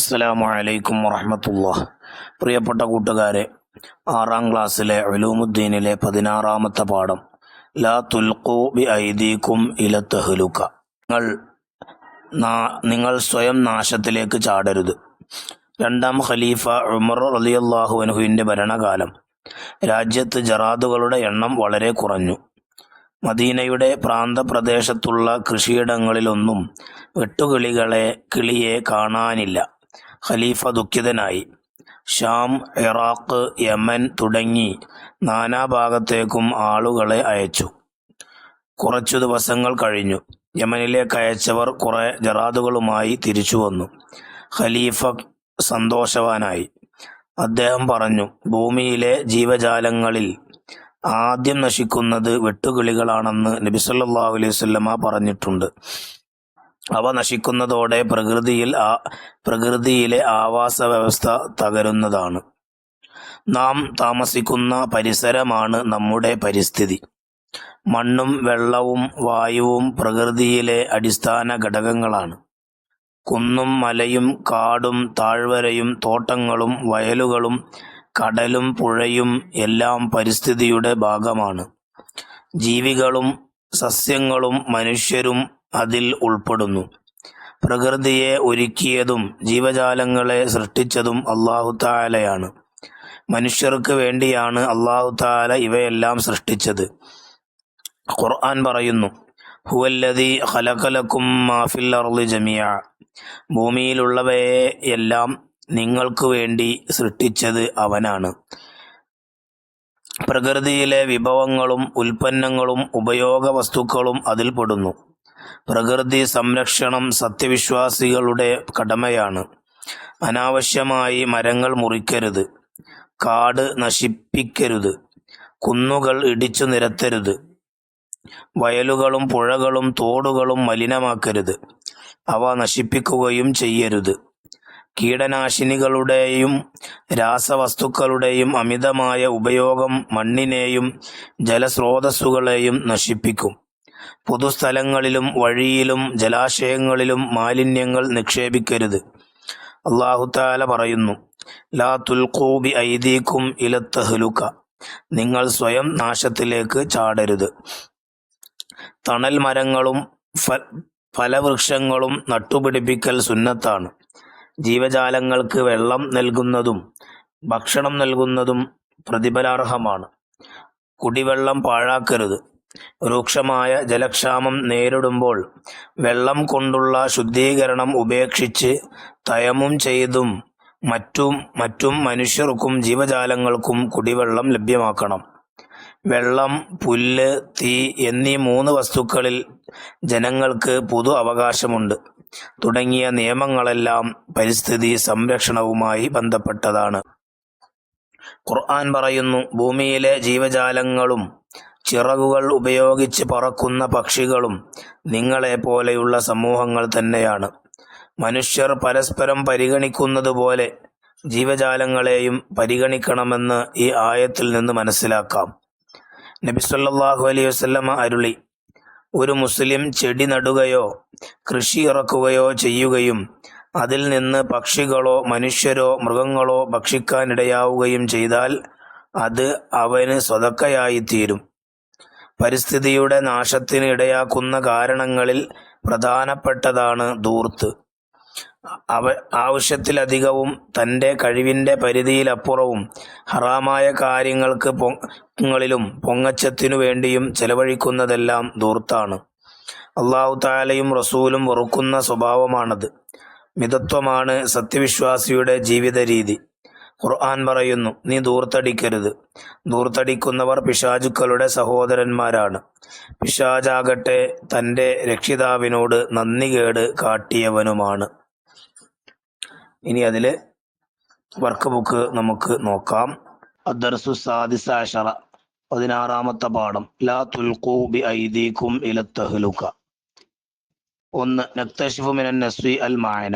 അസ്സലാമു അലൈക്കും വറഹ്മത്തുള്ളാഹി. പ്രിയപ്പെട്ട കൂട്ടുകാരെ, 6ാം ക്ലാസ്സിലെ ഉലൂമുദ്ദീനിലെ 16ാമത്തെ പാഠം ലാ തുൽഖൂ ബി ഐദീകും ഇല തഹ്ലുക, നിങ്ങൾ സ്വയം നാശത്തിലേക്ക് ചാടരുത്. 2ാം ഖലീഫ ഉമർ റളിയല്ലാഹു അൻഹുവിൻ്റെ ഭരണകാലം രാജ്യത്ത് ജറാദുകളുടെ എണ്ണം വളരെ കുറഞ്ഞു. മദീനയുടെ പ്രാന്തപ്രദേശത്തുള്ള കൃഷിയിടങ്ങളിലൊന്നും കിളിയെ കാണാനില്ല. ഖലീഫ ദുഃഖിതനായി. ഷാം, ഇറാഖ്, യമൻ തുടങ്ങി നാനാഭാഗത്തേക്കും ആളുകളെ അയച്ചു. കുറച്ചു ദിവസങ്ങൾ കഴിഞ്ഞു. യമനിലേക്ക് അയച്ചവർ കുറെ ജറാദുകളുമായി തിരിച്ചു വന്നു. ഖലീഫ സന്തോഷവാനായി. അദ്ദേഹം പറഞ്ഞു, ഭൂമിയിലെ ജീവജാലങ്ങളിൽ ആദ്യം നശിക്കുന്നത് വെട്ടുകിളികളാണെന്ന് നബി സല്ലല്ലാഹു അലൈഹി വസല്ലമ പറഞ്ഞിട്ടുണ്ട്. അവ നശിക്കുന്നതോടെ പ്രകൃതിയിലെ ആവാസ വ്യവസ്ഥ തകരുന്നതാണ്. നാം താമസിക്കുന്ന പരിസരമാണ് നമ്മുടെ പരിസ്ഥിതി. മണ്ണും വെള്ളവും വായുവും പ്രകൃതിയിലെ അടിസ്ഥാന ഘടകങ്ങളാണ്. കുന്നും മലയും കാടും താഴ്വരയും തോട്ടങ്ങളും വയലുകളും കടലും പുഴയും എല്ലാം പരിസ്ഥിതിയുടെ ഭാഗമാണ്. ജീവികളും സസ്യങ്ങളും മനുഷ്യരും അതിൽ ഉൾപ്പെടുന്നു. പ്രകൃതിയെ ഒരുക്കിയതും ജീവജാലങ്ങളെ സൃഷ്ടിച്ചതും അല്ലാഹു തആലയാണ്. മനുഷ്യർക്ക് വേണ്ടിയാണ് അല്ലാഹു തആല ഇവയെല്ലാം സൃഷ്ടിച്ചത്. ഖുർആൻ പറയുന്നു, ഹുവല്ലദീ ഖലഖ ലക്കും മാ ഫിൽ അർളി ജമീഅ, ഭൂമിയിലുള്ളവയെല്ലാം നിങ്ങൾക്ക് വേണ്ടി സൃഷ്ടിച്ചത് അവനാണ്. പ്രകൃതിയിലെ വിഭവങ്ങളും ഉൽപ്പന്നങ്ങളും ഉപയോഗ വസ്തുക്കളും അതിൽപ്പെടുന്നു. പ്രകൃതി സംരക്ഷണം സത്യവിശ്വാസികളുടെ കടമയാണ്. അനാവശ്യമായി മരങ്ങൾ മുറിക്കരുത്, കാട് നശിപ്പിക്കരുത്, കുന്നുകൾ ഇടിച്ചു നിരത്തരുത്, വയലുകളും പുഴകളും തോടുകളും മലിനമാക്കരുത്, അവ നശിപ്പിക്കുകയും ചെയ്യരുത്. കീടനാശിനികളുടെയും രാസവസ്തുക്കളുടെയും അമിതമായ ഉപയോഗം മണ്ണിനെയും ജലസ്രോതസ്സുകളെയും നശിപ്പിക്കും. പൊതുസ്ഥലങ്ങളിലും വഴിയിലും ജലാശയങ്ങളിലും മാലിന്യങ്ങൾ നിക്ഷേപിക്കരുത്. അല്ലാഹു തആല പറയുന്നു, ലാ തുൽഖൂ ബി ഐദീകും ഇല തഹ്ലുക, നിങ്ങൾ സ്വയം നാശത്തിലേക്ക് ചാടരുത്. തണൽ മരങ്ങളും ഫലവൃക്ഷങ്ങളും നട്ടുപിടിപ്പിക്കൽ സുന്നത്താണ്. ജീവജാലങ്ങൾക്ക് വെള്ളം നൽകുന്നതും ഭക്ഷണം നൽകുന്നതും പ്രതിഫലാർഹമാണ്. കുടിവെള്ളം പാഴാക്കരുത്. രൂക്ഷമായ ജലക്ഷാമം നേരിടുമ്പോൾ വെള്ളം കൊണ്ടുള്ള ശുദ്ധീകരണം ഉപേക്ഷിച്ച് തയമ്മും ചെയ്തും മറ്റും മനുഷ്യർക്കും ജീവജാലങ്ങൾക്കും കുടിവെള്ളം ലഭ്യമാക്കണം. വെള്ളം, പുല്ല്, തീ എന്നീ 3 വസ്തുക്കളിൽ ജനങ്ങൾക്ക് പൊതു അവകാശമുണ്ട് തുടങ്ങിയ നിയമങ്ങളെല്ലാം പരിസ്ഥിതി സംരക്ഷണവുമായി ബന്ധപ്പെട്ടതാണ്. ഖുർആൻ പറയുന്നു, ഭൂമിയിലെ ജീവജാലങ്ങളും ചിറകുകൾ ഉപയോഗിച്ച് പറക്കുന്ന പക്ഷികളും നിങ്ങളെപ്പോലെയുള്ള സമൂഹങ്ങൾ തന്നെയാണ്. മനുഷ്യർ പരസ്പരം പരിഗണിക്കുന്നത് പോലെ ജീവജാലങ്ങളെയും പരിഗണിക്കണമെന്ന് ഈ ആയത്തിൽ നിന്ന് മനസ്സിലാക്കാം. നബി സല്ലല്ലാഹു അലൈഹി വസല്ലമ അരുളി, ഒരു മുസ്ലിം ചെടി നടുകയോ കൃഷി ഇറക്കുകയോ ചെയ്യുകയും അതിൽ നിന്ന് പക്ഷികളോ മനുഷ്യരോ മൃഗങ്ങളോ ഭക്ഷിക്കാനിടയാവുകയും ചെയ്താൽ അത് അവന് സ്വതക്കയായിത്തീരും. പരിസ്ഥിതിയുടെ നാശത്തിന് ഇടയാക്കുന്ന കാരണങ്ങളിൽ പ്രധാനപ്പെട്ടതാണ് ധൂർത്ത്. ആവശ്യത്തിലധികവും തൻ്റെ കഴിവിൻ്റെ പരിധിയിലപ്പുറവും ഹറാമായ കാര്യങ്ങൾക്ക് പൊങ്ങച്ചത്തിനു വേണ്ടിയും ചെലവഴിക്കുന്നതെല്ലാം ധൂർത്താണ്. അല്ലാഹു തആലയും റസൂലും വെറുക്കുന്ന സ്വഭാവമാണത്. മിതത്വമാണ് സത്യവിശ്വാസിയുടെ ജീവിത രീതി. ഖുർആൻ പറയുന്നു, നീ ധൂർത്തടിക്കരുത്. ധൂർത്തടിക്കുന്നവർ പിശാചുക്കളുടെ സഹോദരന്മാരാണ്. പിശാചാകട്ടെ തൻ്റെ രക്ഷിതാവിനോട് നന്ദികേട് കാട്ടിയവനുമാണ്. ഇനി അതിൽ വർക്ക് ബുക്ക് നമുക്ക് നോക്കാം. അദ്ദർസു സാദിസ അശറ, 16ാമത്തെ പാഠം ലാ തുൽഖൂ ബി ഐദീകും ഇല തഹ്ലുക. 1. നക്തശിഫു മിനൻ നസ്വി അൽ മാഅന,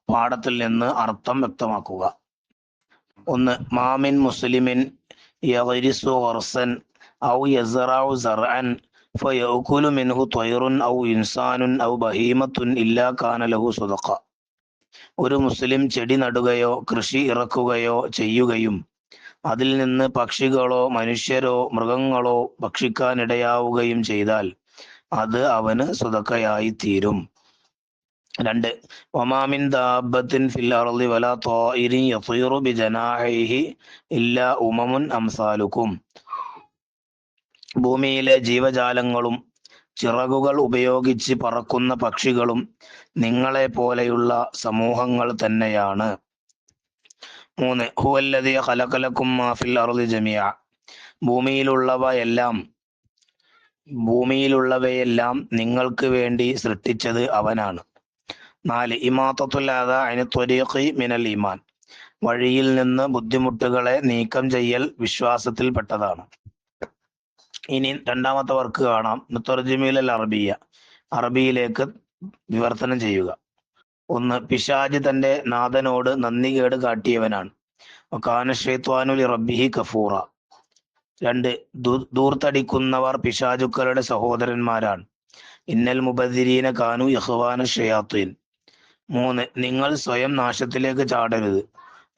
പാഠത്തിൽ നിന്ന് അർത്ഥം വ്യക്തമാക്കുക. 1. മാമിൻ മുസ്ലിമിൻ യഗ്രിസു ഗർസൻ ഔ യസ്റഉ സർഅൻ ഫയഅകുലു മിൻഹു ത്വയ്റുൻ ഔ ഇൻസാനുൻ ഔ ബഹീമത്തുൻ ഇല്ലാ കാന ലഹു സദഖ. ഒരു മുസ്ലിം ചെടി നടുകയോ കൃഷി ഇറക്കുകയോ ചെയ്യുകയും അതിൽ നിന്ന് പക്ഷികളോ മനുഷ്യരോ മൃഗങ്ങളോ ഭക്ഷിക്കാനിടയാവുകയും ചെയ്താൽ അത് അവന് സ്വതക്കയായി തീരും. 2. വമാമിൻ ദാബത്തിൻ ഫിൽ അർളി വലാ ത്വാഇരിൻ യത്വീറു ബിജനാഹിഹി ഇല്ലാ ഉമമുൻ അംസാലുക്കും. ഭൂമിയിലെ ജീവജാലങ്ങളും ചിറകുകൾ ഉപയോഗിച്ച് പറക്കുന്ന പക്ഷികളും നിങ്ങളെ പോലെയുള്ള സമൂഹങ്ങൾ തന്നെയാണ്. 3. ഹുവല്ലദീ ഖലഖലക്കും മാ ഫിൽ അർളി ജമീഅ. ഭൂമിയിലുള്ളവയെല്ലാം നിങ്ങൾക്ക് വേണ്ടി സൃഷ്ടിച്ചത് അവനാണ്. 4. ഇമാത്തത്തുൽ അദാ അനി ത്വരീഖി മിനൽ ഈമാൻ. വഴിയിൽ നിന്ന് ബുദ്ധിമുട്ടുകളെ നീക്കം ചെയ്യൽ വിശ്വാസത്തിൽപ്പെട്ടതാണ്. ഇനി രണ്ടാമത്തെ വർക്ക് കാണാം. മുത്തർജിമിൽ അറബിയ, അറബിയിലേക്ക് വിവർത്തനം ചെയ്യുക. 1. പിശാജ് തന്റെ നാഥനോട് നന്ദികേട് കാട്ടിയവനാണ്. വകാന ശൈത്വാനു ലിറബ്ബിഹി കഫൂറ. 2. ദൂർത്തടിക്കുന്നവർ പിശാചുക്കളുടെ സഹോദരന്മാരാണ്. ഇന്നൽ മുബദ്ദിരീന കാനു ഇഖ്വാന ഷയാത്തീൻ. 3. നിങ്ങൾ സ്വയം നാശത്തിലേക്ക് ചാടരുത്.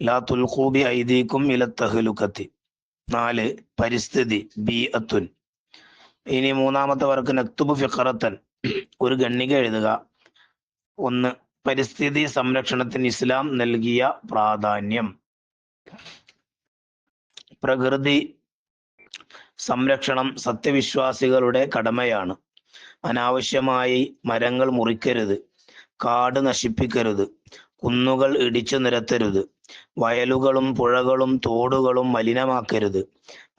ലാ തുൽഖൂ ബി ഐദീകും ഇലത് തഹ്ലുകത്തി. 4. പരിസ്ഥിതി ബീഅത്തുൻ. ഇനി മൂന്നാമത്തെ വർക്ക് നക്തുബ് ഫിഖറത്തൻ, ഒരു ഖണ്ഡിക എഴുതുക. 1. പരിസ്ഥിതി സംരക്ഷണത്തിന് ഇസ്ലാം നൽകിയ പ്രാധാന്യം. പ്രകൃതി സംരക്ഷണം സത്യവിശ്വാസികളുടെ കടമയാണ്. അനാവശ്യമായി മരങ്ങൾ മുറിക്കരുത്, കാട് നശിപ്പിക്കരുത്, കുന്നുകൾ ഇടിച്ചു നിരത്തരുത്, വയലുകളും പുഴകളും തോടുകളും മലിനമാക്കരുത്,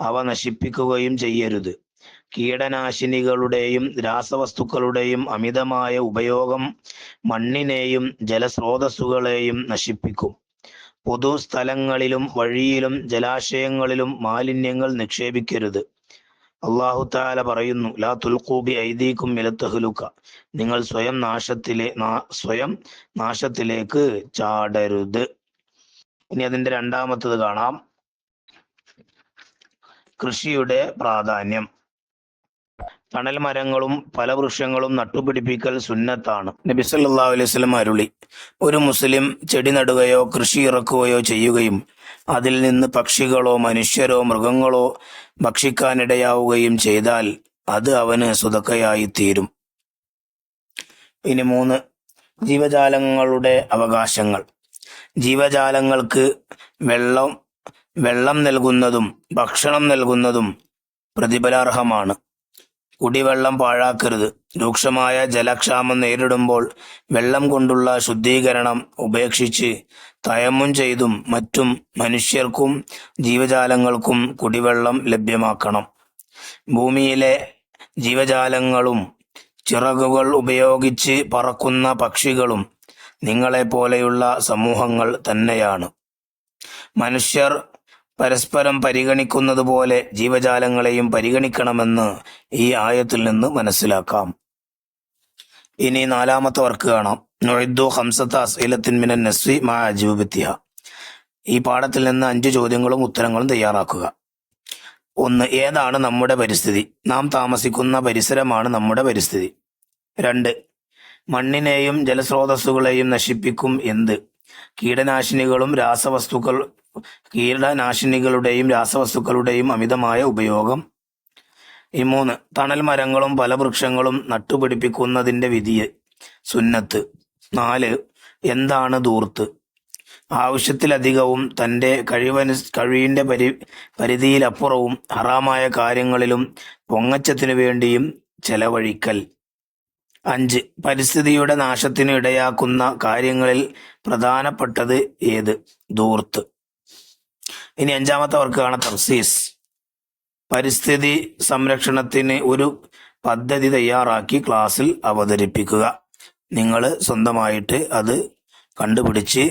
അവ നശിപ്പിക്കുകയും ചെയ്യരുത്. കീടനാശിനികളുടെയും രാസവസ്തുക്കളുടെയും അമിതമായ ഉപയോഗം മണ്ണിനെയും ജലസ്രോതസ്സുകളെയും നശിപ്പിക്കും. പൊതുസ്ഥലങ്ങളിലും വഴിയിലും ജലാശയങ്ങളിലും മാലിന്യങ്ങൾ നിക്ഷേപിക്കരുത്. അല്ലാഹു തആല പറയുന്നു, ലാ തുൽഖൂ ബി ഐദീകും ഇലത് തഹ്ലുക. നിങ്ങൾ സ്വയം നാശത്തിലേക്ക് ചാടരുത്. ഇനി അതിന്റെ രണ്ടാമത്തത് കാണാം. കൃഷിയുടെ പ്രാധാന്യം. തണൽ മരങ്ങളും ഫലവൃക്ഷങ്ങളും നട്ടുപിടിപ്പിക്കൽ സുന്നത്താണ്. നബി സല്ലല്ലാഹു അലൈഹി വസല്ലം അരുളി, ഒരു മുസ്ലിം ചെടി നടുകയോ കൃഷി ഇറക്കുകയോ ചെയ്യുകയും അതിൽ നിന്ന് പക്ഷികളോ മനുഷ്യരോ മൃഗങ്ങളോ ഭക്ഷിക്കാനിടയാവുകയും ചെയ്താൽ അത് അവന് സ്വതക്കയായി തീരും. ഇനി 3. ജീവജാലങ്ങളുടെ അവകാശങ്ങൾ. ജീവജാലങ്ങൾക്ക് വെള്ളം നൽകുന്നതും ഭക്ഷണം നൽകുന്നതും പ്രതിഫലാർഹമാണ്. കുടിവെള്ളം പാഴാക്കരുത്. രൂക്ഷമായ ജലക്ഷാമം നേരിടുമ്പോൾ വെള്ളം കൊണ്ടുള്ള ശുദ്ധീകരണം ഉപേക്ഷിച്ച് തയമ്മും ചെയ്തും മറ്റും മനുഷ്യർക്കും ജീവജാലങ്ങൾക്കും കുടിവെള്ളം ലഭ്യമാക്കണം. ഭൂമിയിലെ ജീവജാലങ്ങളും ചിറകുകൾ ഉപയോഗിച്ച് പറക്കുന്ന പക്ഷികളും നിങ്ങളെപ്പോലെയുള്ള സമൂഹങ്ങൾ തന്നെയാണ്. മനുഷ്യർ പരസ്പരം പരിഗണിക്കുന്നത് പോലെ ജീവജാലങ്ങളെയും പരിഗണിക്കണമെന്ന് ഈ ആയത്തിൽ നിന്ന് മനസ്സിലാക്കാം. ഇനി നാലാമത്തെ വർക്ക് കാണാം. നുഇദ്ദു ഖംസത അസ്ഇലത്തിൻ മിനൻ നസ്വി മഅ അജ്വബതിഹ. ഈ പാഠത്തിൽ നിന്ന് 5 ചോദ്യങ്ങളും ഉത്തരങ്ങളും തയ്യാറാക്കുക. 1. ഏതാണ് നമ്മുടെ പരിസ്ഥിതി? നാം താമസിക്കുന്ന പരിസരമാണ് നമ്മുടെ പരിസ്ഥിതി. 2. മണ്ണിനെയും ജലസ്രോതസ്സുകളെയും നശിപ്പിക്കും എന്ത്? കീടനാശിനികളുടെയും രാസവസ്തുക്കളുടെയും അമിതമായ ഉപയോഗം. 3. തണൽ മരങ്ങളും ഫലവൃക്ഷങ്ങളും നട്ടുപിടിപ്പിക്കുന്നതിന്റെ വിധി സുന്നത്ത്. 4. എന്താണ് ധൂർത്ത്? ആവശ്യത്തിലധികവും തന്റെ കഴിവിന്റെ പരിധിയിലപ്പുറവും ഹറാമായ കാര്യങ്ങളിലും പൊങ്ങച്ചത്തിനു വേണ്ടിയും ചെലവഴിക്കൽ. 5. പരിസ്ഥിതിയുടെ നാശത്തിന് ഇടയാക്കുന്ന കാര്യങ്ങളിൽ പ്രധാനപ്പെട്ടത് ഏത്? ധൂർത്ത്. ഇനി 5-ാമത്തെ വർക്കാണ് തർസീസ്. പരിസ്ഥിതി സംരക്ഷണത്തിന് ഒരു പദ്ധതി തയ്യാറാക്കി ക്ലാസ്സിൽ അവതരിപ്പിക്കുക. നിങ്ങൾ സ്വന്തമായിട്ട് അത് കണ്ടുപിടിച്ച്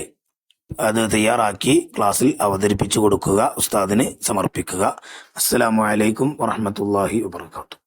അത് തയ്യാറാക്കി ക്ലാസ്സിൽ അവതരിപ്പിച്ചു കൊടുക്കുക, ഉസ്താദിന് സമർപ്പിക്കുക. അസ്സലാമു അലൈക്കും വറഹ്മത്തുള്ളാഹി വബറകാതുഹു.